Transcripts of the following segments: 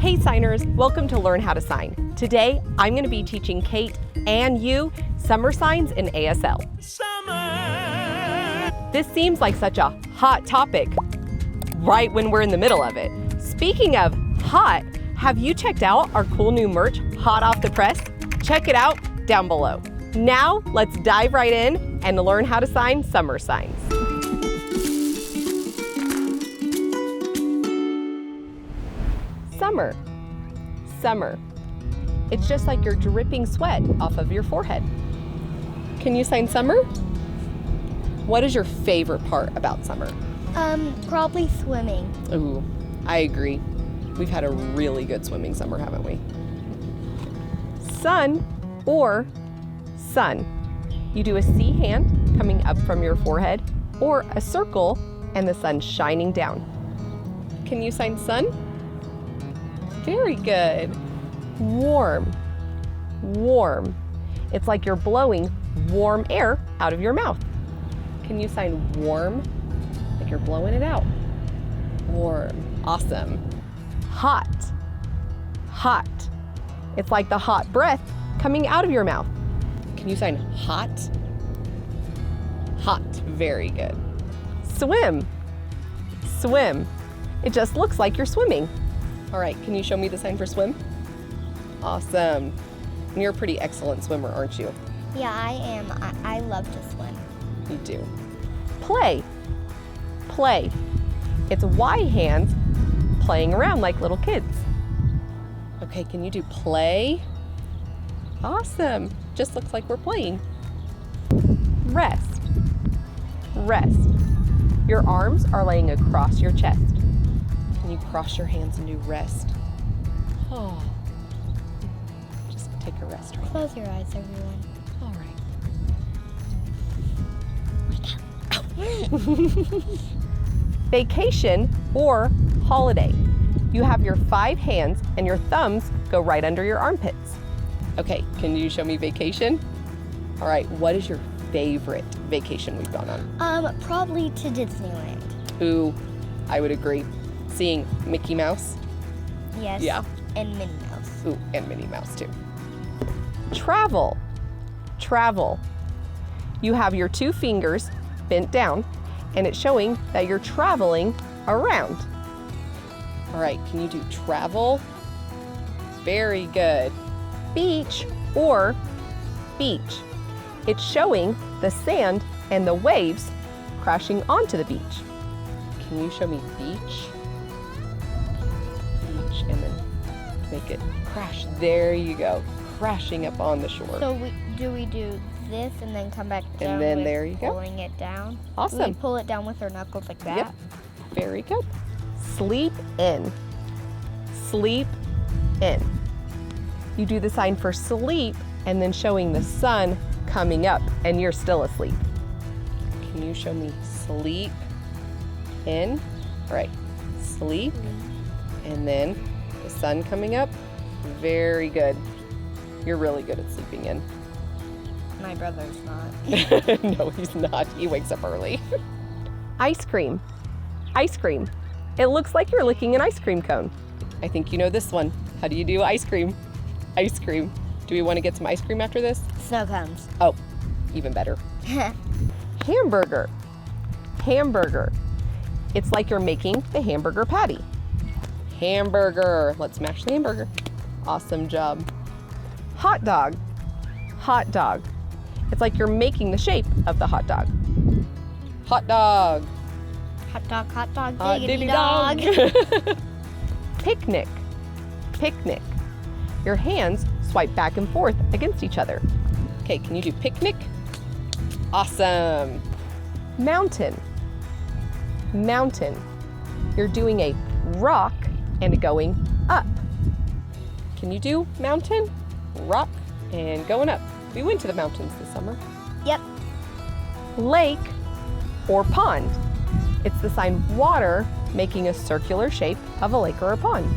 Hey signers, welcome to Learn How to Sign. Today, I'm going to be teaching Kate and you summer signs in ASL. Summer! This seems like such a hot topic right when we're in the middle of it. Speaking of hot, have you checked out our cool new merch, hot off the press? Check it out down below. Now, let's dive right in and learn how to sign summer signs. Summer. Summer. It's just like you're dripping sweat off of your forehead. Can you sign summer? What is your favorite part about summer? Probably swimming. Ooh, I agree. We've had a really good swimming summer, haven't we? Sun or sun. You do a C hand coming up from your forehead or a circle and the sun shining down. Can you sign sun? Very good. Warm. Warm. It's like you're blowing warm air out of your mouth. Can you sign warm? Like you're blowing it out. Warm. Awesome. Hot. Hot. It's like the hot breath coming out of your mouth. Can you sign hot? Hot. Very good. Swim. Swim. It just looks like you're swimming. All right, can you show me the sign for swim? Awesome. And you're a pretty excellent swimmer, aren't you? Yeah, I am. I love to swim. You do. Play. Play. It's Y hands playing around like little kids. Okay, can you do play? Awesome. Just looks like we're playing. Rest. Rest. Your arms are laying across your chest. Can you cross your hands and do rest? Oh. Just take a rest right now. Close your eyes, everyone. All right. Vacation or holiday. You have your 5 hands and your thumbs go right under your armpits. Okay, can you show me vacation? All right, what is your favorite vacation we've gone on? Probably to Disneyland. Ooh, I would agree. Seeing Mickey Mouse? Yes. Yeah. And Minnie Mouse. Ooh, and Minnie Mouse too. Travel. Travel. You have your 2 fingers bent down and it's showing that you're traveling around. All right, can you do travel? Very good. Beach or beach. It's showing the sand and the waves crashing onto the beach. Can you show me beach? Beach, and then make it crash. There you go, crashing up on the shore. So do we do this and then come back down And then with there you go. pulling it down? Awesome. Do we pull it down with our knuckles like that? Yep, very good. Sleep in. Sleep in. You do the sign for sleep and then showing the sun coming up and you're still asleep. Can you show me sleep in? All right, sleep and then the sun coming up. Very good. You're really good at sleeping in. My brother's not. No, he's not. He wakes up early. Ice cream. Ice cream. It looks like you're licking an ice cream cone. I think you know this one. How do you do ice cream? Ice cream. Do we want to get some ice cream after this? Snow cones. Oh, even better. Hamburger. Hamburger. It's like you're making the hamburger patty. Hamburger. Let's mash the hamburger. Awesome job. Hot dog. Hot dog. It's like you're making the shape of the hot dog. Hot dog. Hot dog, Hot diggity dog. dog. Picnic. Picnic. Your hands swipe back and forth against each other. Okay, can you do picnic? Awesome. Mountain. Mountain. You're doing a rock and going up. Can you do mountain? Rock and going up. We went to the mountains this summer. Yep. Lake or pond. It's the sign water making a circular shape of a lake or a pond.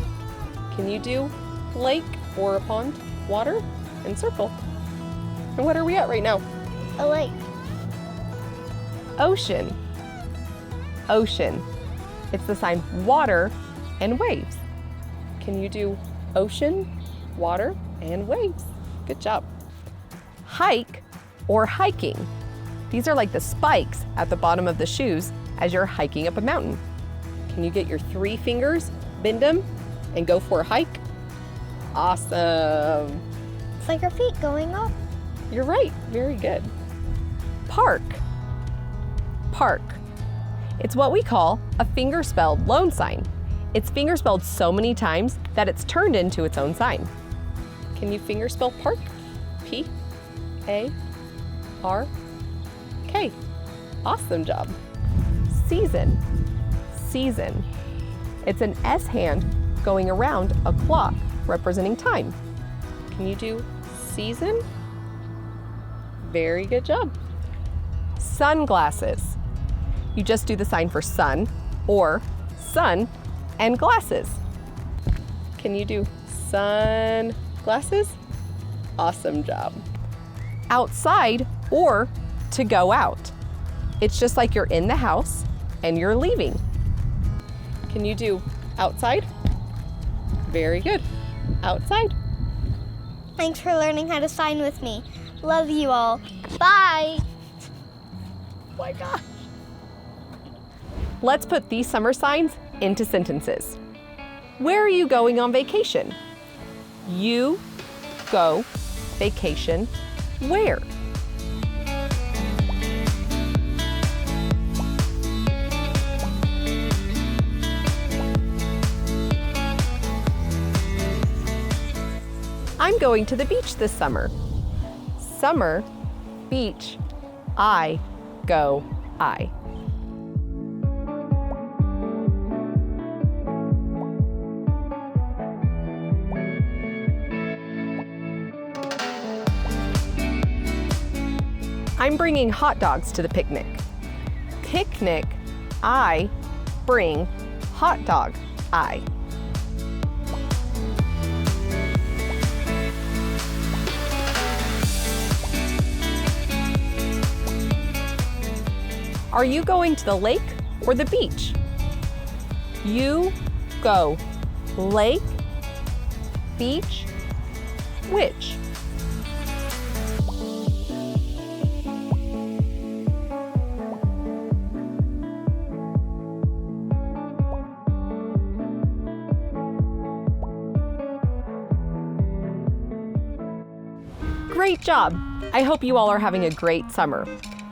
Can you do lake or a pond? Water and circle. And what are we at right now? A lake. Ocean. Ocean. It's the sign water and waves. Can you do ocean, water, and waves? Good job. Hike or hiking. These are like the spikes at the bottom of the shoes as you're hiking up a mountain. Can you get your 3 fingers, bend them, and go for a hike? Awesome. It's like our feet going up. You're right, very good. Park. Park. It's what we call a fingerspelled loan sign. It's fingerspelled so many times that it's turned into its own sign. Can you fingerspell park? P-A-R-K. Awesome job. Season. Season. It's an S hand going around a clock representing time. Can you do season? Very good job. Sunglasses. You just do the sign for sun or sun and glasses. Can you do sunglasses? Awesome job. Outside or to go out. It's just like you're in the house and you're leaving. Can you do outside? Very good. Outside. Thanks for learning how to sign with me. Love you all. Bye. Oh my gosh. Let's put these summer signs into sentences. Where are you going on vacation? You go vacation where? I'm going to the beach this summer. Summer, beach, I, go, I. I'm bringing hot dogs to the picnic. Picnic, I, bring, hot dog, I. Are you going to the lake or the beach? You go. Lake, beach, which? Great job! I hope you all are having a great summer.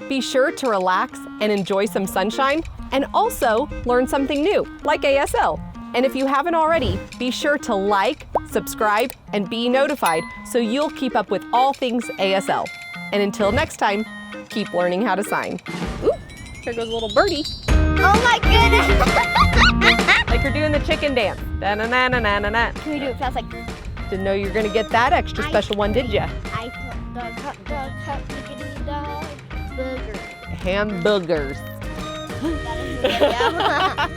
Be sure to relax and enjoy some sunshine, and also learn something new, like ASL. And if you haven't already, be sure to like, subscribe, and be notified so you'll keep up with all things ASL. And until next time, keep learning how to sign. Ooh, here goes a little birdie. Oh my goodness. Like you're doing the chicken dance. Da-na-na-na-na-na-na. Can we do it fast like? Didn't know you were gonna get that extra special one, did ya? Hot dog, burger. Hamburgers. That is good, yeah.